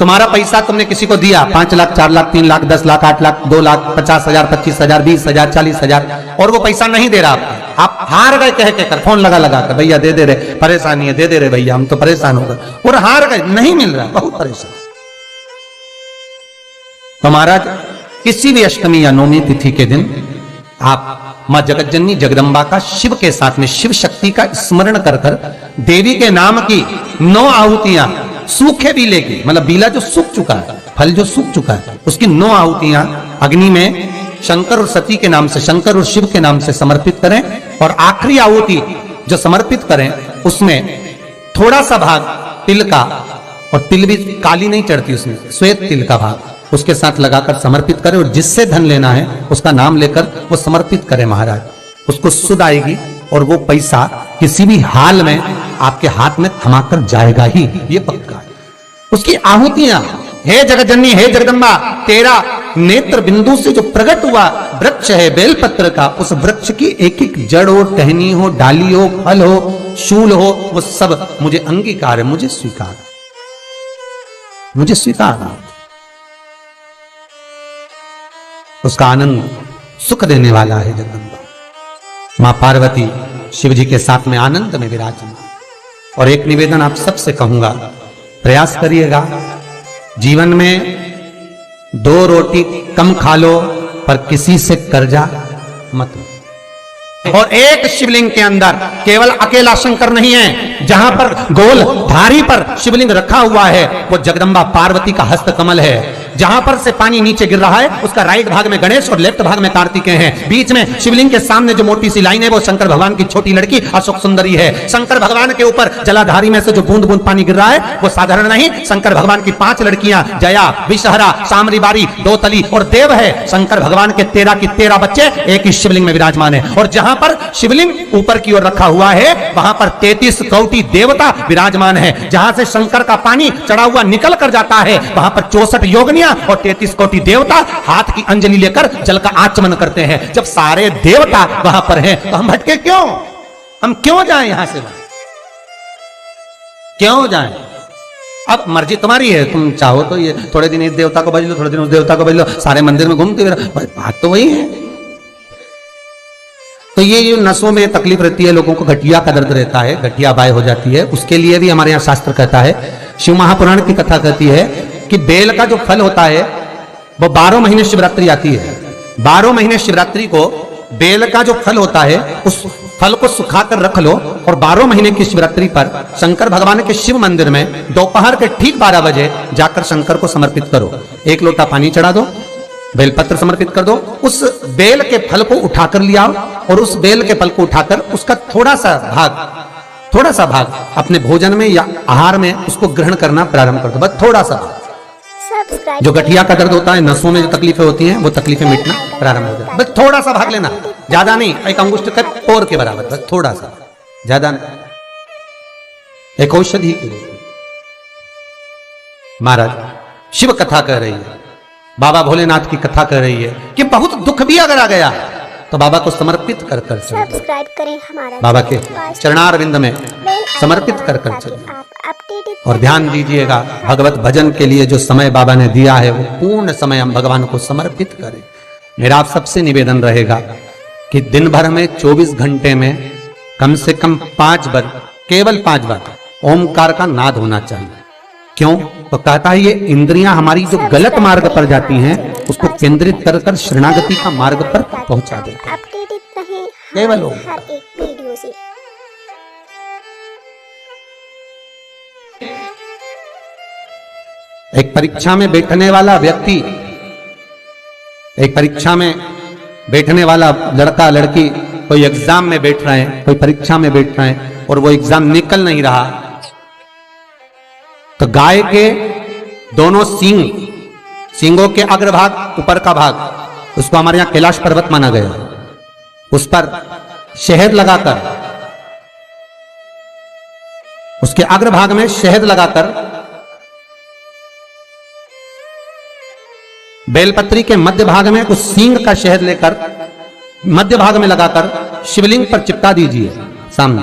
तुम्हारा पैसा तुमने किसी को दिया, 5 लाख, 4 लाख, 3 लाख, 10 लाख, 8 लाख, 2 लाख, 50,000, 25,000, 20,000, 40,000, और वो पैसा नहीं दे रहा आपको, आप हार गए कह के कर, फोन लगा लगा कर, भैया दे दे रहे, परेशानी है, दे दे रहे भैया, हम तो परेशान हो गए, और हार गए, नहीं मिल रहा, बहुत परेशान। तो महाराज किसी भी अष्टमी या नवमी तिथि के दिन आप मां जगतजननी जगदम्बा का शिव के साथ में शिव शक्ति का स्मरण कर कर देवी के नाम की 9 आहुतियां, सूखे बीले की, मतलब बीला जो सूख चुका है, फल जो सूख चुका है, उसकी 9 आहुतियां अग्नि में शंकर और सती के नाम से, शंकर और शिव के नाम से समर्पित करें, और आखिरी आहुति जो समर्पित करें उसमें थोड़ा सा भाग तिल का, और तिल भी काली नहीं चढ़ती उसमें, श्वेत तिल का भाग उसके साथ लगाकर समर्पित करें, और जिससे धन लेना है उसका नाम लेकर वो समर्पित करें महाराज, उसको सुध आएगी और वो पैसा किसी भी हाल में आपके हाथ में थमाकर जाएगा ही, ये पक्का है। उसकी आहुतियां, हे जगतजननी, हे जगदम्बा, तेरा नेत्र बिंदु से जो प्रकट हुआ वृक्ष है बेलपत्र का, उस वृक्ष की एक एक जड़ हो, टहनी हो, डाली हो, फल हो, शूल हो, वो सब मुझे अंगीकार है, मुझे स्वीकार, मुझे स्वीकार। उसका आनंद सुख देने वाला है जगदम्बा। मां पार्वती शिव जी के साथ में आनंद में विराजमान। और एक निवेदन आप सबसे कहूंगा, प्रयास करिएगा जीवन में 2 रोटी कम खा लो पर किसी से कर्जा मत लो। और एक शिवलिंग के अंदर केवल अकेला शंकर नहीं है, जहां पर गोल धारी पर शिवलिंग रखा हुआ है वो जगदम्बा पार्वती का हस्त कमल है। जहां पर से पानी नीचे गिर रहा है उसका राइट भाग में गणेश और लेफ्ट भाग में कार्तिकेय हैं। बीच में शिवलिंग के सामने जो मोटी सी लाइन है वो शंकर भगवान की छोटी लड़की अशोक सुंदरी है। शंकर भगवान के ऊपर जलाधारी में से जो बूंद बूंद पानी गिर रहा है वो साधारण नहीं, शंकर भगवान की 5 लड़कियां जया, विषहरा, सामरीबारी, दोतली और देव है। शंकर भगवान के 13 की 13 बच्चे एक ही शिवलिंग में विराजमान है। और जहां पर शिवलिंग ऊपर की ओर रखा हुआ है वहां पर 33 कोटि देवता विराजमान है। जहां से शंकर का पानी चढ़ा हुआ निकल कर जाता है वहां पर 64 योगिनियां और 33 कोटि देवता हाथ की अंजलि लेकर जल का आचमन करते हैं। जब सारे देवता वहां पर हैं तो हम भटके क्यों? हम क्यों जाएं यहां से? क्यों जाएं? अब मर्जी तुम्हारी है, तुम चाहो तो ये थोड़े दिन इस देवता को बज लो, थोड़े दिन उस देवता को बज लो, सारे मंदिर में घूमते हुए, बात तो वही है। तो ये नसों में तकलीफ रहती है, लोगों को गठिया का दर्द रहता है, गठिया बाय हो जाती है, उसके लिए भी हमारे यहाँ शास्त्र कहता है, शिव महापुराण की कथा कहती है कि बेल का जो फल होता है वो 12 महीने शिवरात्रि आती है। 12 महीने शिवरात्रि को बेल का जो फल होता है उस फल को सुखाकर रख लो और 12 महीने की शिवरात्रि पर शंकर भगवान के शिव मंदिर में दोपहर के ठीक 12 बजे जाकर शंकर को समर्पित करो। 1 लोटा पानी चढ़ा दो, बेलपत्र समर्पित कर दो, उस बेल के फल को उठाकर लिया और उस बेल के फल को उठाकर उसका थोड़ा सा भाग अपने भोजन में या आहार में उसको ग्रहण करना प्रारंभ कर दो। बस थोड़ा सा भाग। जो गठिया का दर्द होता है, नसों में जो तकलीफें होती हैं वो तकलीफें मिटना प्रारंभ हो जाती है। बस थोड़ा सा भाग लेना, ज्यादा नहीं, एक अंगुष्ठ के पोर के बराबर, बस थोड़ा सा, ज्यादा नहीं। एक औषधि के लिए महाराज शिव कथा कह रही है, बाबा भोलेनाथ की कथा कह रही है कि बहुत दुख भी अगर आ गया तो बाबा को समर्पित कर सब्सक्राइब करें हमारा बाबा के चरणारविंद में समर्पित कर चलिए। और ध्यान दीजिएगा, भगवत भजन के लिए जो समय बाबा ने दिया है वो पूर्ण समय हम भगवान को समर्पित करें। मेरा आप सबसे निवेदन रहेगा कि दिन भर में 24 घंटे में कम से कम 5 बार, केवल 5 बार ओमकार का नाद होना चाहिए। क्यों? तो कहता है ये इंद्रियां हमारी जो गलत मार्ग पर जाती हैं उसको केंद्रित कर कर शरणागति का मार्ग पर पहुंचा देते हैं। केवल हर एक वीडियो से एक परीक्षा में बैठने वाला व्यक्ति, एक परीक्षा में बैठने वाला लड़का लड़की कोई एग्जाम में बैठ रहे हैं, कोई परीक्षा में बैठ रहे हैं और वो एग्जाम निकल नहीं रहा, तो गाय के दोनों सींगों के अग्रभाग, ऊपर का भाग, उसको हमारे यहां कैलाश पर्वत माना गया, उस पर शहद लगाकर, उसके अग्रभाग में शहद लगाकर, बेलपत्री के मध्य भाग में उस सींग का शहद लेकर मध्य भाग में लगाकर शिवलिंग पर चिपका दीजिए सामने,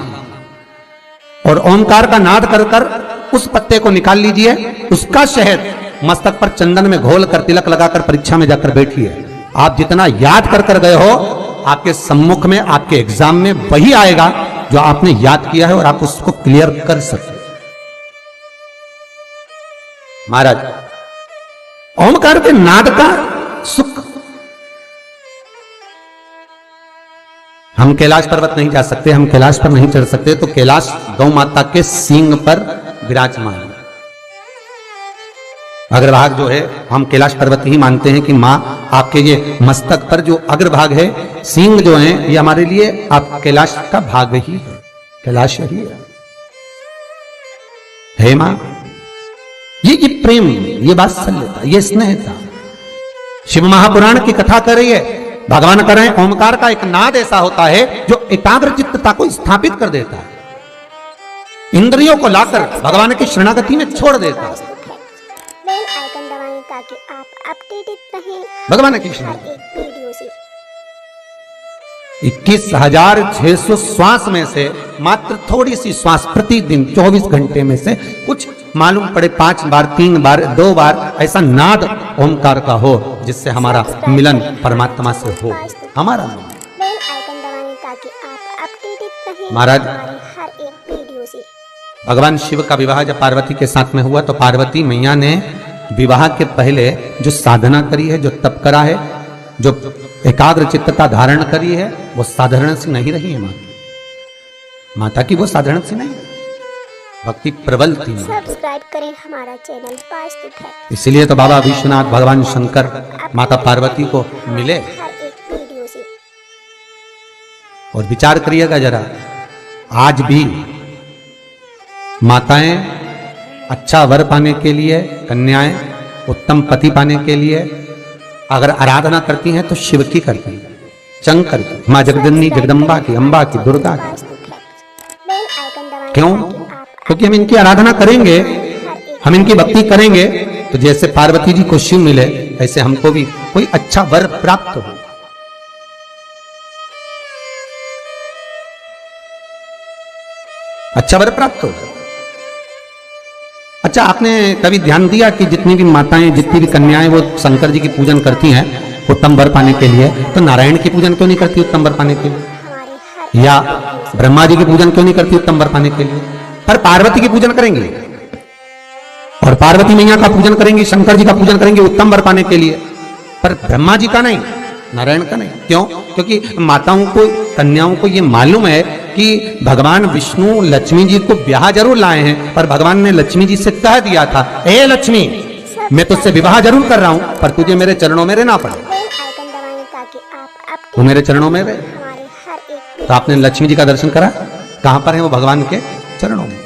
और ओमकार का नाद कर कर उस पत्ते को निकाल लीजिए, उसका शहद मस्तक पर चंदन में घोल कर तिलक लगाकर परीक्षा में जाकर बैठिए। आप जितना याद कर कर गए हो, आपके सम्मुख में, आपके एग्जाम में वही आएगा जो आपने याद किया है और आप उसको क्लियर कर सकते। महाराज, ओमकार के नाद का सुख, हम कैलाश पर्वत नहीं जा सकते, हम कैलाश पर नहीं चढ़ सकते, तो कैलाश गौ माता के सींग पर विराजमान है। अग्रभाग जो है हम कैलाश पर्वत ही मानते हैं कि मां आपके ये मस्तक पर जो अग्रभाग है, सींग जो है, ये हमारे लिए आप कैलाश का भाग ही है, कैलाश ही है। हे मां, ये प्रेम, ये वात्सल्यता, ये स्नेह था। शिव महापुराण की कथा कर रही है, भगवान कर रहे हैं, ओमकार का एक नाद ऐसा होता है जो एकाग्र चित्तता को स्थापित कर देता है, इंद्रियों को लाकर भगवान की शरणागति में छोड़ देता है। बेल आइकन दबाएं ताकि आप अपडेटेड रहें भगवान की हर शरणागति। एक वीडियो से। 21,600 श्वास में से मात्र थोड़ी सी श्वास प्रतिदिन 24 घंटे में से कुछ मालूम पड़े 5 बार, 3 बार, 2 बार ऐसा नाद ओमकार का हो जिससे हमारा मिलन परमात्मा से हो, हमारा मिलन। बेल आइकन दबाएं ताकि आप अपडेटेड रहें महाराज, हमारी हर एक वीडियो से। भगवान शिव का विवाह जब पार्वती के साथ में हुआ तो पार्वती मैया ने विवाह के पहले जो साधना करी है, जो तप करा है, जो एकाग्र चित्तता धारण करी है, वो साधारण सी नहीं रही है माता की, वो साधारण सी नहीं, भक्ति प्रबल थी। सब्सक्राइब करें हमारा चैनल वास्तु है। इसलिए तो बाबा विश्वनाथ, भगवान शंकर माता पार्वती को मिले। हर एक वीडियो से। और विचार करिएगा जरा, आज भी माताएं अच्छा वर पाने के लिए, कन्याएं उत्तम पति पाने के लिए अगर आराधना करती हैं तो शिव की करती हैं, शंकर की, मां जगदन्नी जगदम्बा की, अम्बा की, दुर्गा की। बेल आइकन दबाएं क्यों? ताकि आप क्योंकि हम इनकी आराधना करेंगे, हम इनकी भक्ति करेंगे, तो जैसे पार्वती जी को शिव मिले, ऐसे हमको भी कोई अच्छा वर प्राप्त हो। अच्छा वर प्राप्त हो। अच्छा, आपने कभी ध्यान दिया कि जितनी भी माताएं, जितनी भी कन्याएं वो शंकर जी की पूजन करती हैं उत्तम वर पाने के लिए, तो नारायण की पूजन क्यों नहीं करती उत्तम वर पाने के लिए? हमारे हर या ब्रह्मा जी की पूजन क्यों नहीं करती उत्तम वर पाने के लिए? पर पार्वती की पूजन करेंगे, और पार्वती मैया का पूजन करेंगी, शंकर जी का पूजन करेंगे उत्तम वर पाने के लिए, पर ब्रह्मा जी का नहीं, नारायण का नहीं। क्यों? क्योंकि माताओं को, कन्याओं को ये मालूम है कि भगवान विष्णु लक्ष्मी जी को ब्याह जरूर लाए हैं, पर भगवान ने लक्ष्मी जी से कह दिया था, ए लक्ष्मी, मैं तुझसे विवाह जरूर कर रहा हूं, पर तुझे मेरे चरणों में रहना पड़े। बेल आइकन दबाएं ताकि आप तू मेरे चरणों में रहे। हमारे हर एक तो आपने लक्ष्मी जी का दर्शन करा, कहां पर है वो? भगवान के चरणों में।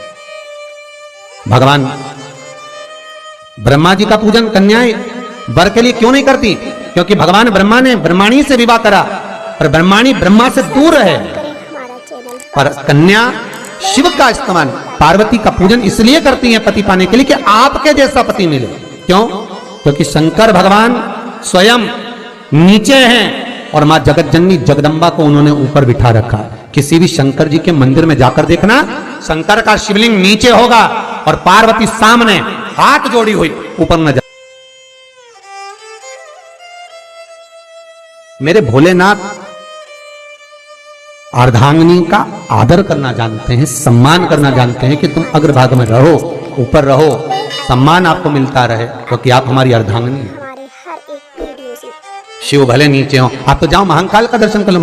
भगवान ब्रह्मा जी का पूजन कन्याएं वर के लिए क्यों नहीं करती? क्योंकि भगवान ब्रह्मा ने ब्रह्माणी से विवाह करा, पर ब्रह्माणी ब्रह्मा से दूर है, करें हमारा चैनल पर कन्या शिव का इस्तेमाल, पार्वती का पूजन इसलिए करती हैं पति पाने के लिए कि आपके जैसा पति मिले। क्यों? क्योंकि शंकर भगवान स्वयं नीचे हैं और मां जगत जननी जगदम्बा को उन्होंने ऊपर बिठा रखा है। किसी भी शंकर जी के मंदिर में जाकर देखना, शंकर का शिवलिंग नीचे होगा और पार्वती सामने हाथ जोड़ी हुई, ऊपर न जा। मेरे भोलेनाथ अर्धांगिनी का आदर करना जानते हैं, सम्मान करना जानते हैं कि तुम अग्रभाग में रहो, ऊपर रहो, सम्मान आपको मिलता रहे, क्योंकि आप हमारी अर्धांगिनी हैं। हमारे हर एक वीडियो से। शिव भले नीचे हो, आप तो जाओ महाकाल का दर्शन कर लो।